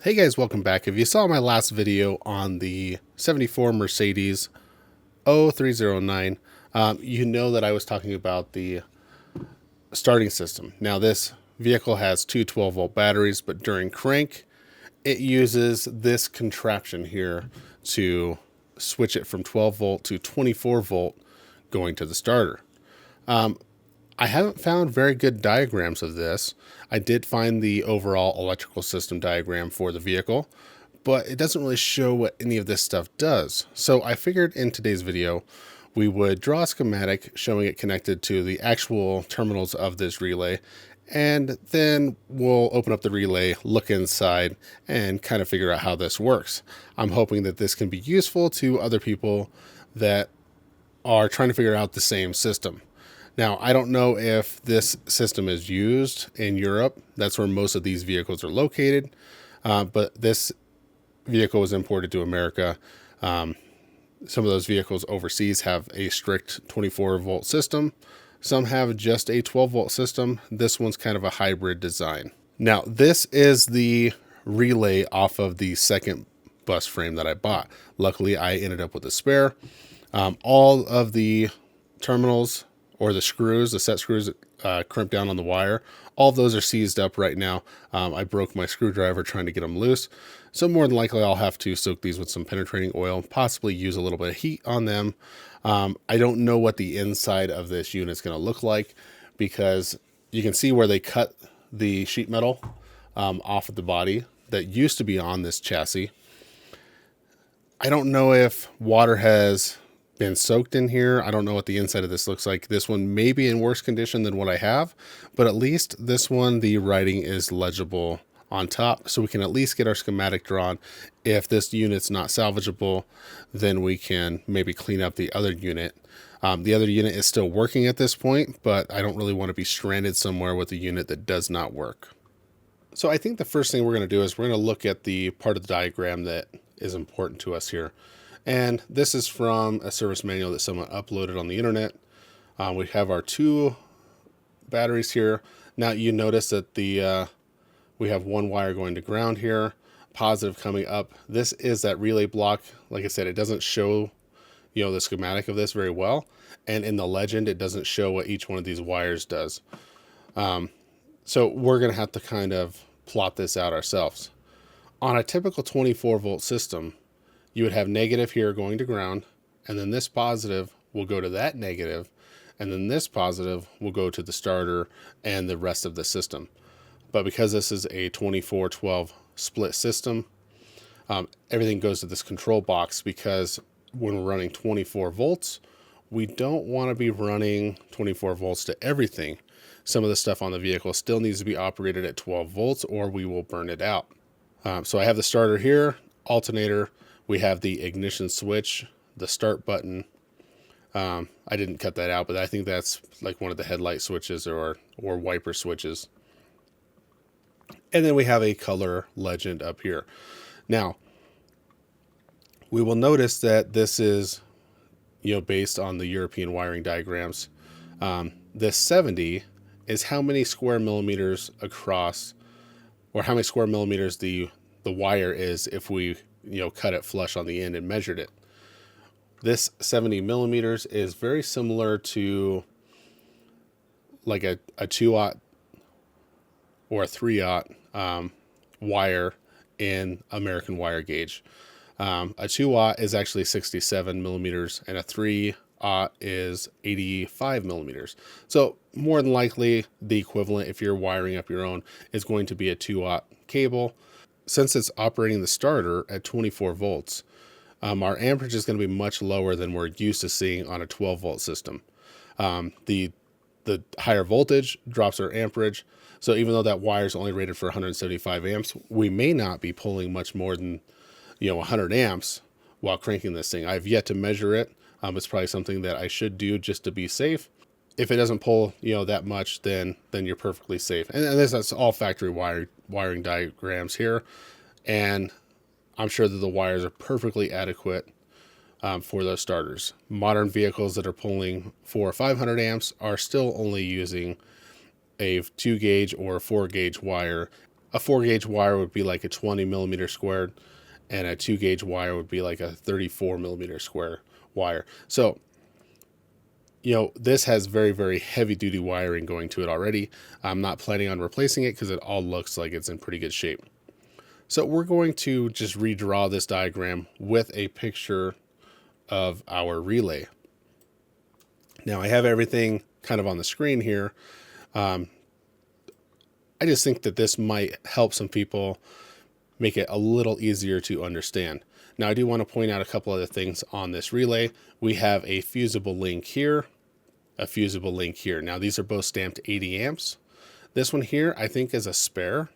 Hey guys, welcome back. If you saw my last video on the 74 Mercedes o309, you know that I was talking about the starting system. Now this vehicle has two 12-volt batteries, but during crank, it uses this contraption here to switch it from 12 volt to 24 volt going to the starter. I haven't found very good diagrams of this. I did find the overall electrical system diagram for the vehicle, but it doesn't really show what any of this stuff does. So I figured in today's video, we would draw a schematic showing it connected to the actual terminals of this relay, and then we'll open up the relay, look inside, and kind of figure out how this works. I'm hoping that this can be useful to other people that are trying to figure out the same system. Now, I don't know if this system is used in Europe. That's where most of these vehicles are located. But this vehicle was imported to America. Some of those vehicles overseas have a strict 24 volt system. Some have just a 12 volt system. This one's kind of a hybrid design. Now, this is the relay off of the second bus frame that I bought. Luckily, I ended up with a spare. All of the terminals, or the screws, the set screws that crimp down on the wire, all of those are seized up right now. I broke my screwdriver trying to get them loose. So more than likely I'll have to soak these with some penetrating oil, possibly use a little bit of heat on them. I don't know what the inside of this unit is going to look like, because you can see where they cut the sheet metal off of the body that used to be on this chassis. I don't know if water has been soaked in here. I don't know what the inside of this looks like. This one may be in worse condition than what I have, but at least this one, the writing is legible on top, so we can at least get our schematic drawn. If this unit's not salvageable, then we can maybe clean up the other unit. The other unit is still working at this point, but I don't really want to be stranded somewhere with a unit that does not work. So I think the first thing we're going to do is we're going to look at the part of the diagram that is important to us here. And this is from a service manual that someone uploaded on the internet. We have our two batteries here. Now you notice that we have one wire going to ground here, positive coming up. This is that relay block. Like I said, it doesn't show, the schematic of this very well. And in the legend, it doesn't show what each one of these wires does. So we're going to have to kind of plot this out ourselves. On a typical 24 volt system, you would have negative here going to ground, and then this positive will go to that negative, and then this positive will go to the starter and the rest of the system. But because this is a 24-12 split system, everything goes to this control box, because when we're running 24 volts, we don't want to be running 24 volts to everything. Some of the stuff on the vehicle still needs to be operated at 12 volts or we will burn it out. So I have the starter here, alternator. We have the ignition switch, the start button. I didn't cut that out, but I think that's like one of the headlight switches or wiper switches. And then we have a color legend up here. Now, we will notice that this is, based on the European wiring diagrams. This 70 is how many square millimeters across, or how many square millimeters the wire is if we cut it flush on the end and measured it. This 70 millimeters is very similar to like a 2-aught or a 3-aught wire in American wire gauge. A 2-aught is actually 67 millimeters and a 3-aught is 85 millimeters. So more than likely the equivalent, if you're wiring up your own, is going to be a 2-aught cable. Since it's operating the starter at 24 volts, our amperage is going to be much lower than we're used to seeing on a 12 volt system. The higher voltage drops our amperage. So even though that wire is only rated for 175 amps, we may not be pulling much more than 100 amps while cranking this thing. I've yet to measure it. It's probably something that I should do just to be safe. If it doesn't pull that much, then you're perfectly safe. And that's all factory wiring diagrams here, and I'm sure that the wires are perfectly adequate for those starters. Modern vehicles that are pulling 400 or 500 amps are still only using a 2 gauge or a 4 gauge wire a 4-gauge wire would be like a 20 millimeter squared, and a 2-gauge wire would be like a 34 millimeter square wire. So, this has very, very heavy duty wiring going to it already. I'm not planning on replacing it because it all looks like it's in pretty good shape. So we're going to just redraw this diagram with a picture of our relay. Now I have everything kind of on the screen here. I just think that this might help some people make it a little easier to understand. Now I do want to point out a couple other things on this relay. We have a fusible link here, a fusible link here. Now these are both stamped 80 amps. This one here I think is a spare.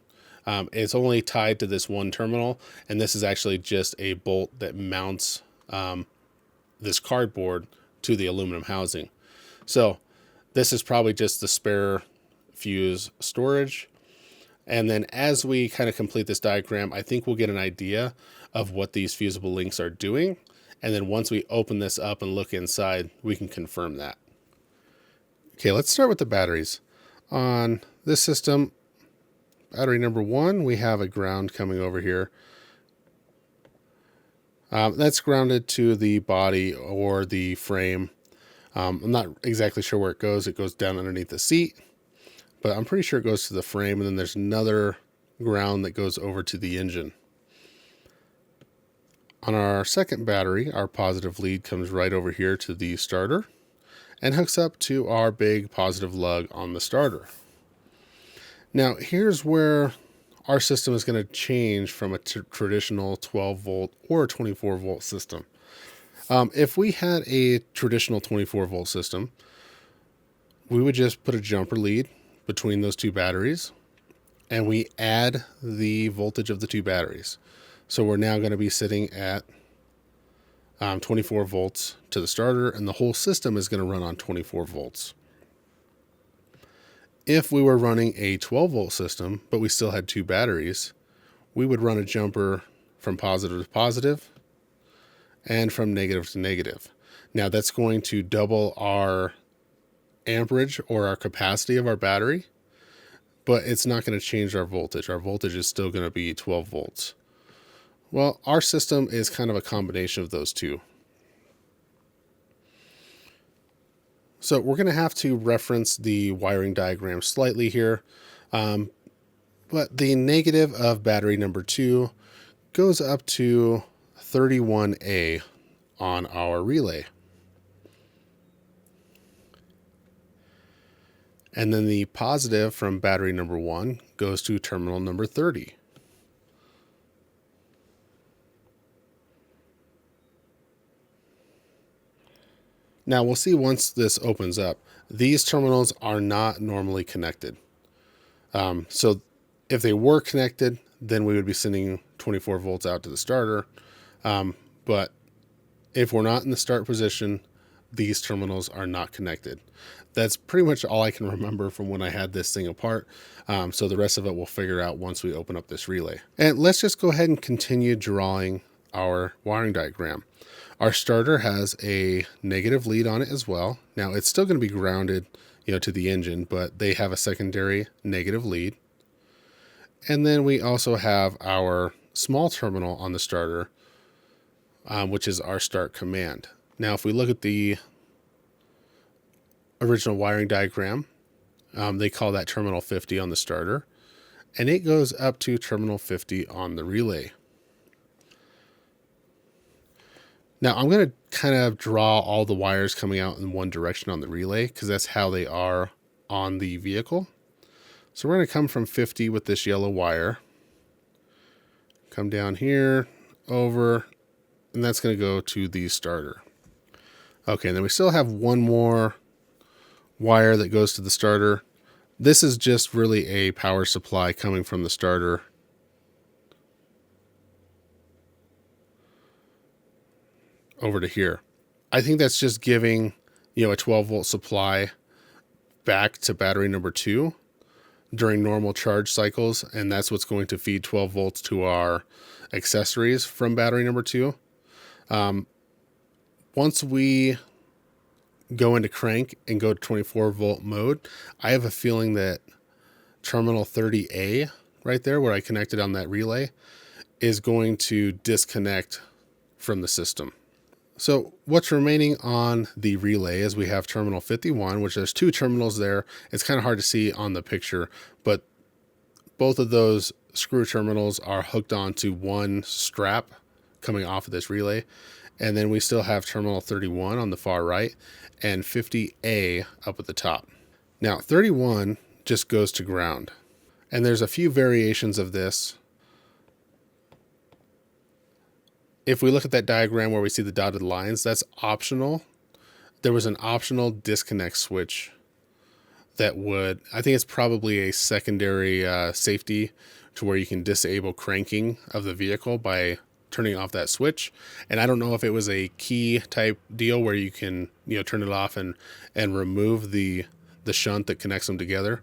It's only tied to this one terminal, and this is actually just a bolt that mounts this cardboard to the aluminum housing. So this is probably just the spare fuse storage. And then as we kind of complete this diagram, I think we'll get an idea of what these fusible links are doing. And then once we open this up and look inside, we can confirm that. Okay, let's start with the batteries. On this system, battery number 1, we have a ground coming over here. That's grounded to the body or the frame. I'm not exactly sure where it goes. It goes down underneath the seat, but I'm pretty sure it goes to the frame. And then there's another ground that goes over to the engine. On our second battery, our positive lead comes right over here to the starter and hooks up to our big positive lug on the starter. Now, here's where our system is going to change from a traditional 12 volt or a 24 volt system. If we had a traditional 24 volt system, we would just put a jumper lead between those two batteries and we add the voltage of the two batteries. So we're now going to be sitting at 24 volts to the starter, and the whole system is going to run on 24 volts. If we were running a 12 volt system, but we still had two batteries, we would run a jumper from positive to positive and from negative to negative. Now that's going to double our amperage or our capacity of our battery, but it's not going to change our voltage. Our voltage is still going to be 12 volts. Well, our system is kind of a combination of those two. So we're going to have to reference the wiring diagram slightly here. But the negative of battery number 2 goes up to 31A on our relay. And then the positive from battery number 1 goes to terminal number 30. Now we'll see once this opens up, these terminals are not normally connected. So if they were connected, then we would be sending 24 volts out to the starter. But if we're not in the start position, these terminals are not connected. That's pretty much all I can remember from when I had this thing apart. So the rest of it we'll figure out once we open up this relay. And let's just go ahead and continue drawing our wiring diagram. Our starter has a negative lead on it as well. Now it's still going to be grounded, to the engine, but they have a secondary negative lead. And then we also have our small terminal on the starter, which is our start command. Now, if we look at the original wiring diagram, they call that terminal 50 on the starter, and it goes up to terminal 50 on the relay. Now I'm going to kind of draw all the wires coming out in one direction on the relay because that's how they are on the vehicle. So we're going to come from 50 with this yellow wire, come down here, over, and that's going to go to the starter. Okay, and then we still have one more wire that goes to the starter. This is just really a power supply coming from the starter over to here. I think that's just giving, a 12 volt supply back to battery number 2 during normal charge cycles. And that's what's going to feed 12 volts to our accessories from battery number 2. Once we go into crank and go to 24 volt mode, I have a feeling that terminal 30A right there where I connected on that relay is going to disconnect from the system. So what's remaining on the relay is we have terminal 51, which there's two terminals there. It's kind of hard to see on the picture, but both of those screw terminals are hooked onto one strap coming off of this relay. And then we still have terminal 31 on the far right and 50A up at the top. Now 31 just goes to ground. And there's a few variations of this. If we look at that diagram where we see the dotted lines, that's optional. There was an optional disconnect switch that would, I think it's probably a secondary safety to where you can disable cranking of the vehicle by turning off that switch. And I don't know if it was a key type deal where you can, turn it off and remove the shunt that connects them together.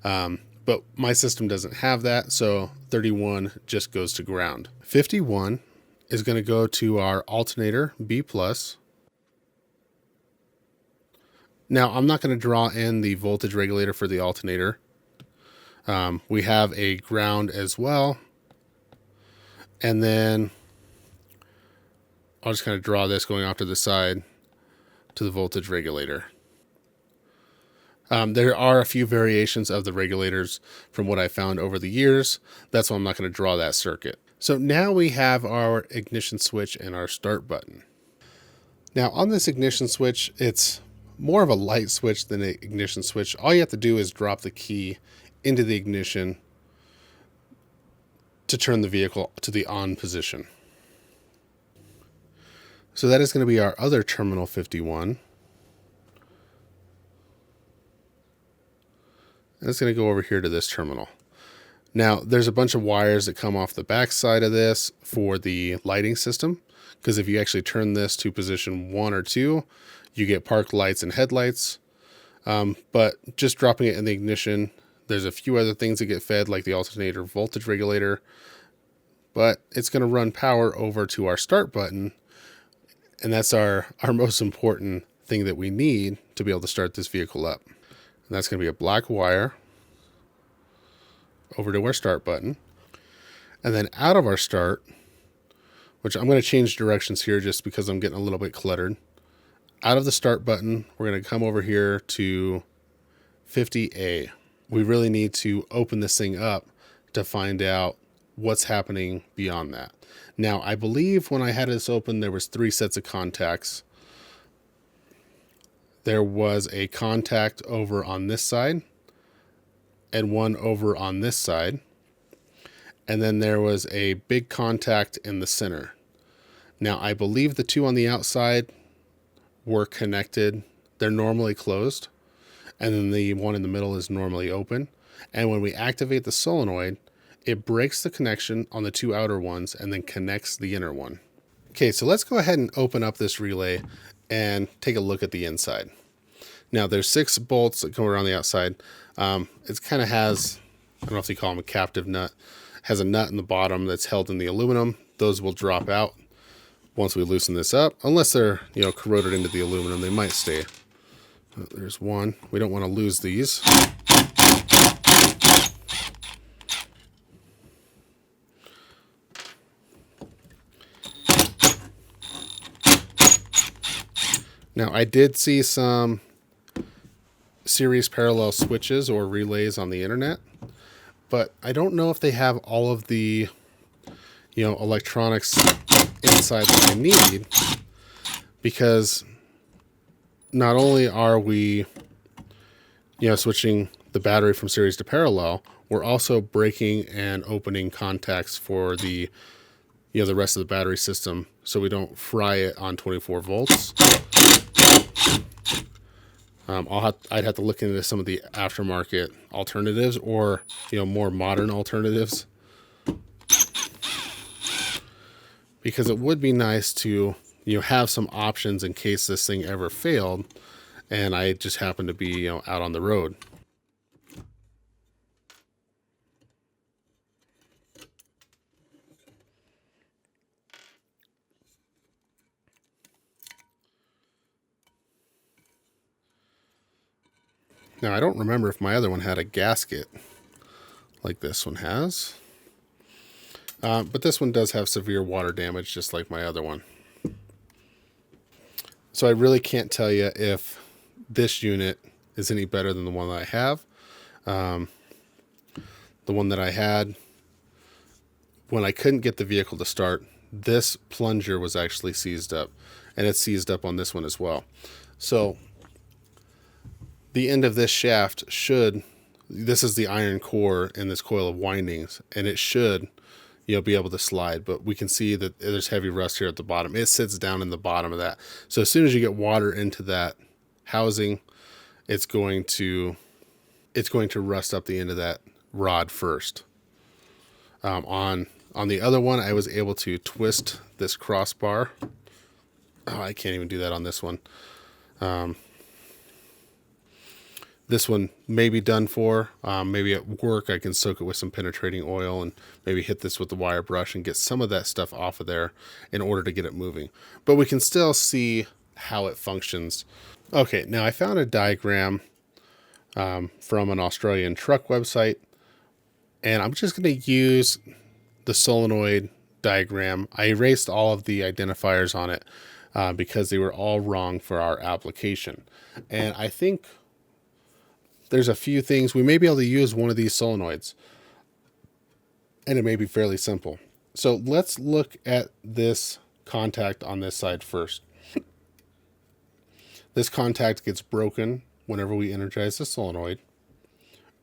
But my system doesn't have that, so 31 just goes to ground. 51 is going to go to our alternator B+. Now, I'm not going to draw in the voltage regulator for the alternator. We have a ground as well. And then I'll just kind of draw this going off to the side to the voltage regulator. There are a few variations of the regulators from what I found over the years. That's why I'm not going to draw that circuit. So now we have our ignition switch and our start button. Now on this ignition switch, it's more of a light switch than an ignition switch. All you have to do is drop the key into the ignition to turn the vehicle to the on position. So that is going to be our other terminal 51. And it's going to go over here to this terminal. Now, there's a bunch of wires that come off the back side of this for the lighting system, because if you actually turn this to position 1 or 2, you get park lights and headlights. But just dropping it in the ignition, there's a few other things that get fed, like the alternator voltage regulator, but it's going to run power over to our start button, and that's our most important thing that we need to be able to start this vehicle up. And that's going to be a black wire over to our start button. And then out of our start, which I'm going to change directions here just because I'm getting a little bit cluttered. Out of the start button, we're going to come over here to 50A. We really need to open this thing up to find out what's happening beyond that. Now, I believe when I had this open, there was 3 sets of contacts. There was a contact over on this side and one over on this side. And then there was a big contact in the center. Now, I believe the 2 on the outside were connected. They're normally closed. And then the one in the middle is normally open. And when we activate the solenoid, it breaks the connection on the 2 outer ones and then connects the inner one. Okay, so let's go ahead and open up this relay and take a look at the inside. Now, there's 6 bolts that go around the outside. It kind of has, I don't know if they call them a captive nut, has a nut in the bottom that's held in the aluminum. Those will drop out once we loosen this up. Unless they're, corroded into the aluminum, they might stay. There's one. We don't want to lose these. Now, I did see some series parallel switches or relays on the internet, but I don't know if they have all of the, electronics inside that I need, because not only are we, switching the battery from series to parallel, we're also breaking and opening contacts for the, the rest of the battery system so we don't fry it on 24 volts. I'd have to look into some of the aftermarket alternatives or, more modern alternatives, because it would be nice to, have some options in case this thing ever failed and I just happen to be, out on the road. Now, I don't remember if my other one had a gasket like this one has. But this one does have severe water damage, just like my other one. So I really can't tell you if this unit is any better than the one that I have. The one that I had, when I couldn't get the vehicle to start, this plunger was actually seized up, and it's seized up on this one as well. So the end of this shaft should, this is the iron core in this coil of windings, and it should, be able to slide, but we can see that there's heavy rust here at the bottom. It sits down in the bottom of that. So as soon as you get water into that housing, it's going to rust up the end of that rod first. On the other one, I was able to twist this crossbar. Oh, I can't even do that on this one. This one may be done for. Maybe at work I can soak it with some penetrating oil and maybe hit this with the wire brush and get some of that stuff off of there in order to get it moving. But we can still see how it functions. Okay, now I found a diagram from an Australian truck website, and I'm just going to use the solenoid diagram. I erased all of the identifiers on it because they were all wrong for our application. And I think there's a few things. We may be able to use one of these solenoids, and it may be fairly simple. So let's look at this contact on this side first. This contact gets broken whenever we energize the solenoid,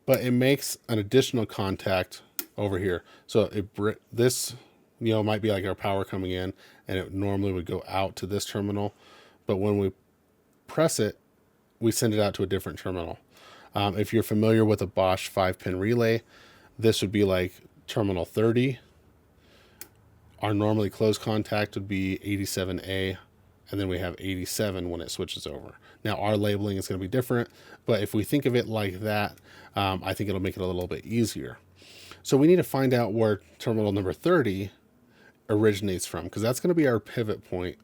but it makes an additional contact over here. So this, might be like our power coming in, and it normally would go out to this terminal, but when we press it, we send it out to a different terminal. If you're familiar with a Bosch 5-pin relay, this would be like terminal 30. Our normally closed contact would be 87A, and then we have 87 when it switches over. Now our labeling is going to be different, but if we think of it like that, I think it'll make it a little bit easier. So we need to find out where terminal number 30 originates from, because that's going to be our pivot point.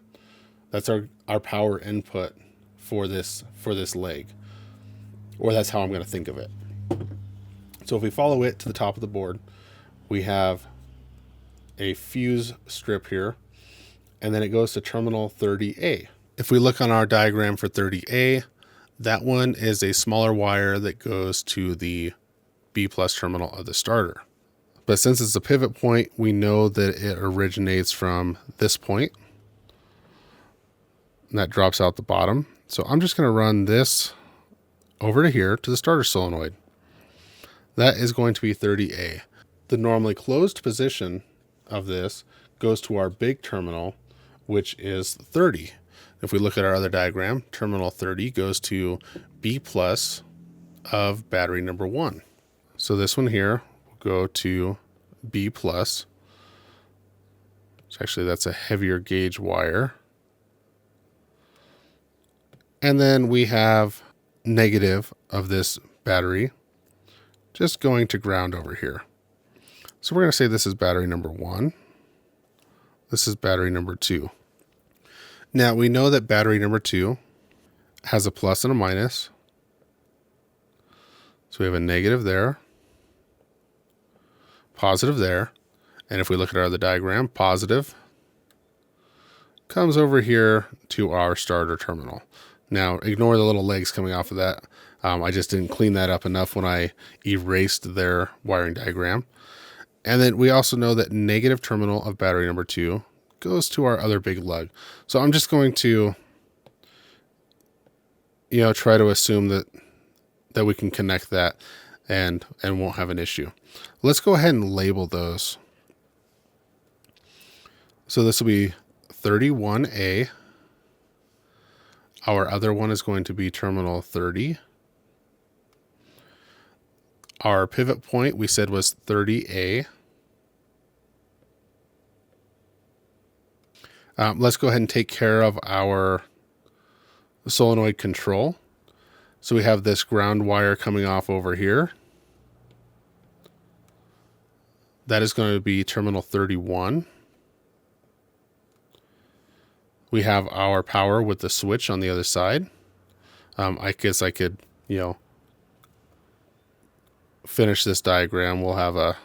That's our power input for this leg, or that's how I'm going to think of it. So if we follow it to the top of the board, we have a fuse strip here, and then it goes to terminal 30A. If we look on our diagram for 30A, that one is a smaller wire that goes to the B+ terminal of the starter. But since it's a pivot point, we know that it originates from this point, and that drops out the bottom. So I'm just going to run this over to here to the starter solenoid. That is going to be 30A. The normally closed position of this goes to our big terminal, which is 30. If we look at our other diagram, terminal 30 goes to B+ of battery number 1. So this one here will go to B+. Actually, that's a heavier gauge wire. And then we have negative of this battery just going to ground over here. So we're going to say this is battery number 1. This is battery number 2. Now we know that battery number 2 has a plus and a minus. So we have a negative there, positive there. And if we look at our other diagram, positive comes over here to our starter terminal. Now ignore the little legs coming off of that. I just didn't clean that up enough when I erased their wiring diagram. And then we also know that negative terminal of battery number 2 goes to our other big lug. So I'm just going to, try to assume that we can connect that and won't have an issue. Let's go ahead and label those. So this will be 31A. Our other one is going to be terminal 30. Our pivot point we said was 30A. Let's go ahead and take care of our solenoid control. So we have this ground wire coming off over here. That is going to be terminal 31. We have our power with the switch on the other side. I guess I could, finish this diagram, we'll have a,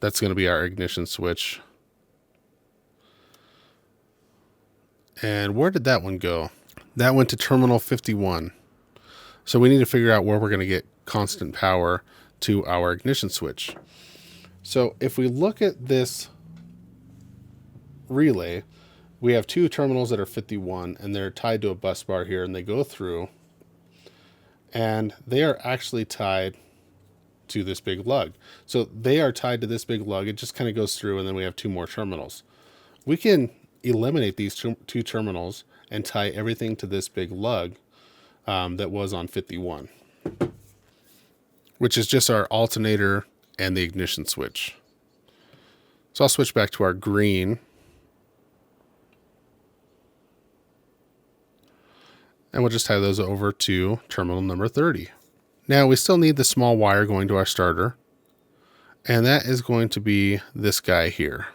that's going to be our ignition switch. And where did that one go? That went to terminal 51. So we need to figure out where we're going to get constant power to our ignition switch. So if we look at this relay, we have two terminals that are 51 and they're tied to a bus bar here, and they go through and they are actually tied to this big lug. So they are tied to this big lug. It just kind of goes through, and then we have two more terminals. We can eliminate these two terminals and tie everything to this big lug that was on 51, which is just our alternator and the ignition switch. So I'll switch back to our green. And we'll just tie those over to terminal number 30. Now we still need the small wire going to our starter, and that is going to be this guy here.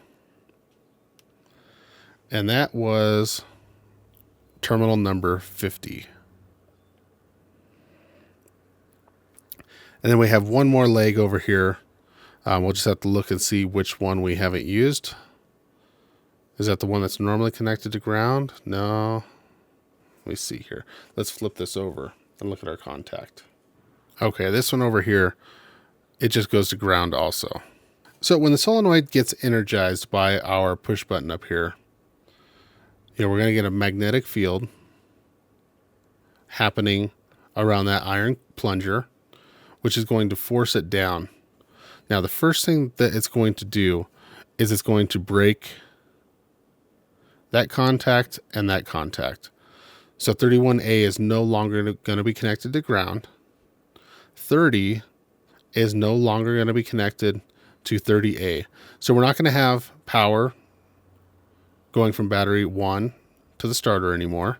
And that was terminal number 50. And then we have one more leg over here. We'll just have to look and see which one we haven't used. Is that the one that's normally connected to ground? No. Let me see here. Let's flip this over and look at our contact. Okay, this one over here, it just goes to ground also. So when the solenoid gets energized by our push button up here, we're going to get a magnetic field happening around that iron plunger, which is going to force it down. Now, the first thing that it's going to do is it's going to break that contact and that contact. So 31A is no longer going to be connected to ground. 30 is no longer going to be connected to 30A. So we're not going to have power going from battery 1 to the starter anymore.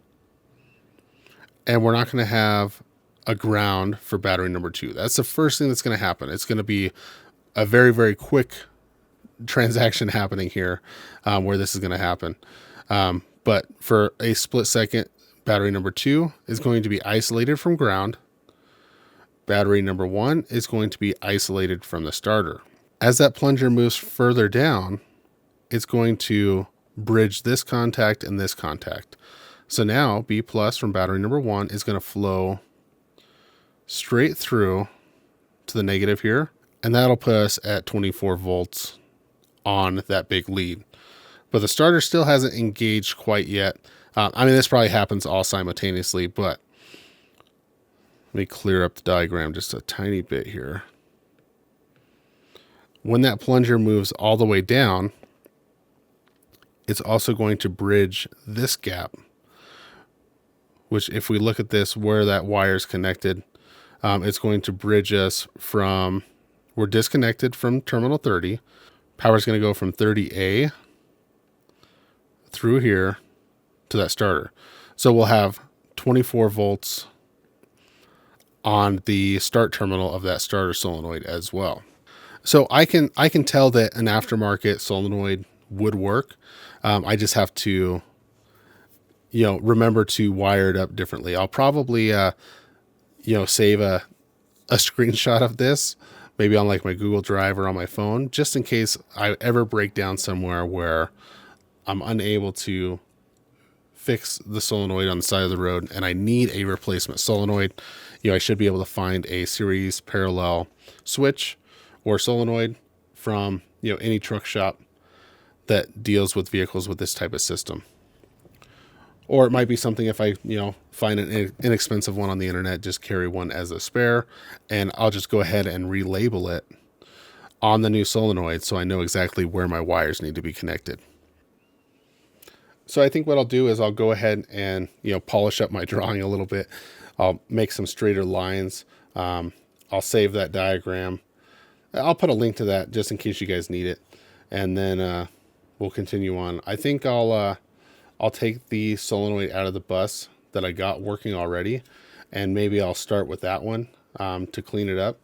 And we're not going to have a ground for battery number 2. That's the first thing that's going to happen. It's going to be a very, very quick transaction happening here where this is going to happen. But for a split second, battery number 2 is going to be isolated from ground. Battery number 1 is going to be isolated from the starter. As that plunger moves further down, it's going to bridge this contact and this contact. So now B plus from battery number 1 is going to flow straight through to the negative here, and that'll put us at 24 volts on that big lead. But the starter still hasn't engaged quite yet. This probably happens all simultaneously, but let me clear up the diagram just a tiny bit here. When that plunger moves all the way down, it's also going to bridge this gap, which if we look at this, where that wire is connected, it's going to bridge us from, we're disconnected from terminal 30. Power is going to go from 30A through here to that starter. So we'll have 24 volts on the start terminal of that starter solenoid as well. So I can tell that an aftermarket solenoid would work. I just have to, remember to wire it up differently. I'll probably, save a screenshot of this, maybe on like my Google Drive or on my phone, just in case I ever break down somewhere where I'm unable to fix the solenoid on the side of the road and I need a replacement solenoid. I should be able to find a series parallel switch or solenoid from, any truck shop that deals with vehicles with this type of system. Or it might be something if I, find an inexpensive one on the internet, just carry one as a spare, and I'll just go ahead and relabel it on the new solenoid so I know exactly where my wires need to be connected. So I think what I'll do is I'll go ahead and, polish up my drawing a little bit. I'll make some straighter lines. I'll save that diagram. I'll put a link to that just in case you guys need it. And then we'll continue on. I think I'll take the solenoid out of the bus that I got working already, and maybe I'll start with that one to clean it up.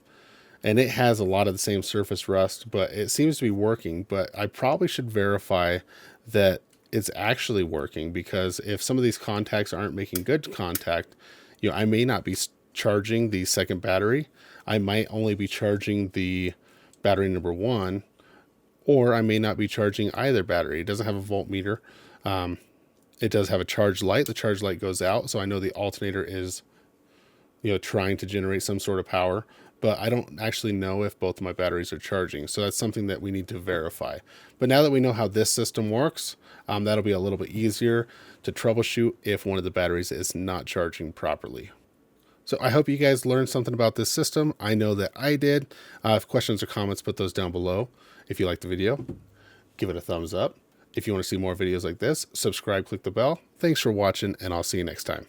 And it has a lot of the same surface rust, but it seems to be working. But I probably should verify that it's actually working, because if some of these contacts aren't making good contact, I may not be charging the second battery. I might only be charging the battery number 1, or I may not be charging either battery. It doesn't have a voltmeter. It does have a charge light. The charge light goes out, so I know the alternator is, trying to generate some sort of power, but I don't actually know if both of my batteries are charging. So that's something that we need to verify. But now that we know how this system works, that'll be a little bit easier to troubleshoot if one of the batteries is not charging properly. So I hope you guys learned something about this system. I know that I did. If questions or comments, put those down below. If you liked the video, give it a thumbs up. If you want to see more videos like this, subscribe, click the bell. Thanks for watching, and I'll see you next time.